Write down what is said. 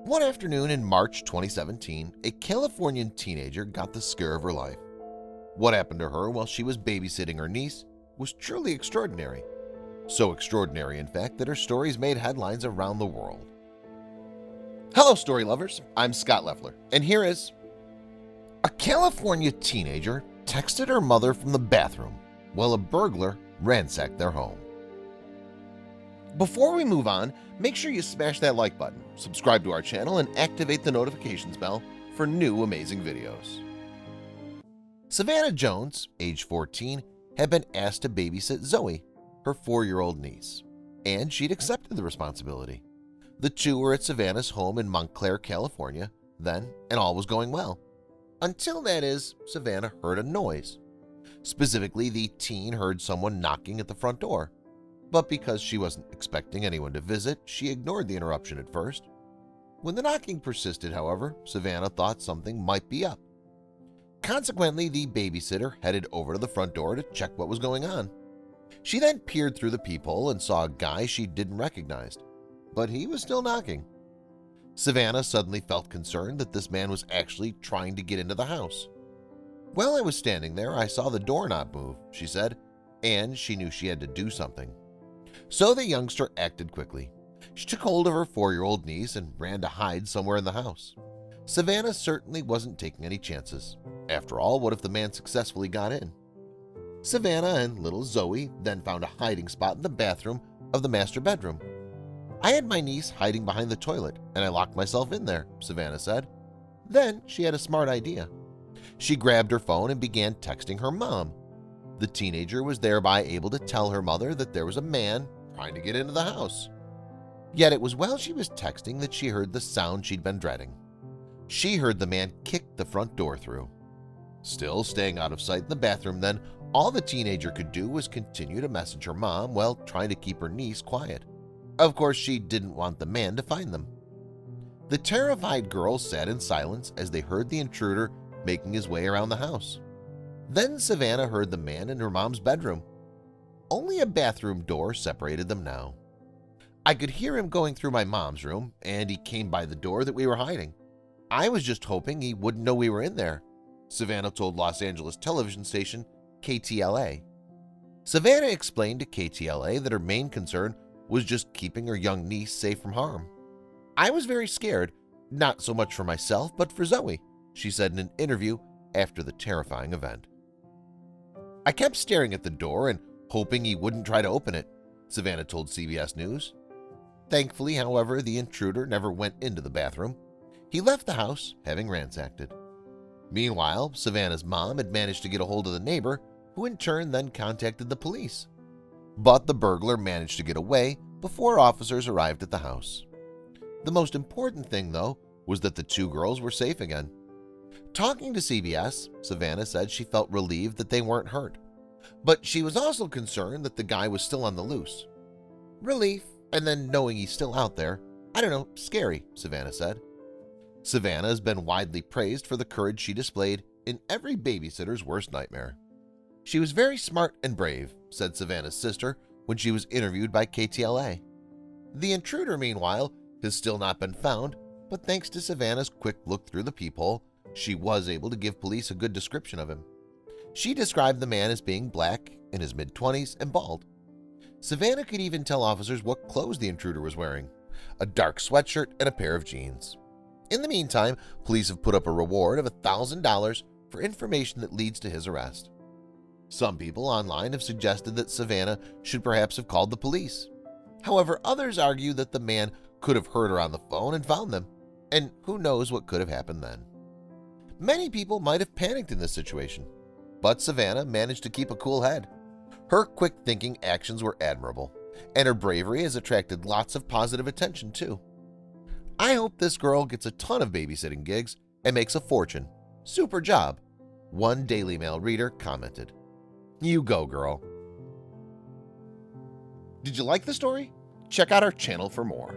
One afternoon in March 2017, a Californian teenager got the scare of her life. What happened to her while she was babysitting her niece was truly extraordinary. So extraordinary, in fact, that her stories made headlines around the world. Hello, story lovers. I'm Scott Leffler, and here is a California teenager texted her mother from the bathroom while a burglar ransacked their home. Before we move on, make sure you smash that like button, subscribe to our channel, and activate the notifications bell for new amazing videos. Savannah Jones, age 14, had been asked to babysit Zoe, her 4-year-old niece, and she'd accepted the responsibility. The two were at Savannah's home in Montclair, California, then, and all was going well. Until, that is, Savannah heard a noise. Specifically, the teen heard someone knocking at the front door. But because she wasn't expecting anyone to visit, she ignored the interruption at first. When the knocking persisted, however, Savannah thought something might be up. Consequently, the babysitter headed over to the front door to check what was going on. She then peered through the peephole and saw a guy she didn't recognize, but he was still knocking. Savannah suddenly felt concerned that this man was actually trying to get into the house. "While I was standing there, I saw the doorknob move," she said, and she knew she had to do something. So the youngster acted quickly. She took hold of her 4-year-old niece and ran to hide somewhere in the house. Savannah certainly wasn't taking any chances. After all, what if the man successfully got in? Savannah and little Zoe then found a hiding spot in the bathroom of the master bedroom. "I had my niece hiding behind the toilet, and I locked myself in there," Savannah said. Then she had a smart idea. She grabbed her phone and began texting her mom. The teenager was thereby able to tell her mother that there was a man trying to get into the house. Yet it was while she was texting that she heard the sound she'd been dreading. She heard the man kick the front door through. Still staying out of sight in the bathroom then, all the teenager could do was continue to message her mom while trying to keep her niece quiet. Of course, she didn't want the man to find them. The terrified girls sat in silence as they heard the intruder making his way around the house. Then Savannah heard the man in her mom's bedroom. Only a bathroom door separated them now. "I could hear him going through my mom's room, and he came by the door that we were hiding. I was just hoping he wouldn't know we were in there," Savannah told Los Angeles television station KTLA. Savannah explained to KTLA that her main concern was just keeping her young niece safe from harm. "I was very scared, not so much for myself but for Zoe," she said in an interview after the terrifying event. "I kept staring at the door and hoping he wouldn't try to open it," Savannah told CBS News. Thankfully, however, the intruder never went into the bathroom. He left the house, having ransacked it. Meanwhile, Savannah's mom had managed to get a hold of the neighbor, who in turn then contacted the police. But the burglar managed to get away before officers arrived at the house. The most important thing, though, was that the two girls were safe again. Talking to CBS, Savannah said she felt relieved that they weren't hurt. But she was also concerned that the guy was still on the loose. "Relief, and then knowing he's still out there. I don't know, scary," Savannah said. Savannah has been widely praised for the courage she displayed in every babysitter's worst nightmare. "She was very smart and brave," said Savannah's sister when she was interviewed by KTLA. The intruder, meanwhile, has still not been found, but thanks to Savannah's quick look through the peephole, she was able to give police a good description of him. She described the man as being black, in his mid-20s, and bald. Savannah could even tell officers what clothes the intruder was wearing: a dark sweatshirt and a pair of jeans. In the meantime, police have put up a reward of $1,000 for information that leads to his arrest. Some people online have suggested that Savannah should perhaps have called the police. However, others argue that the man could have heard her on the phone and found them, and who knows what could have happened then. Many people might have panicked in this situation, but Savannah managed to keep a cool head. Her quick-thinking actions were admirable, and her bravery has attracted lots of positive attention too. "I hope this girl gets a ton of babysitting gigs and makes a fortune. Super job," one Daily Mail reader commented. "You go, girl." Did you like the story? Check out our channel for more.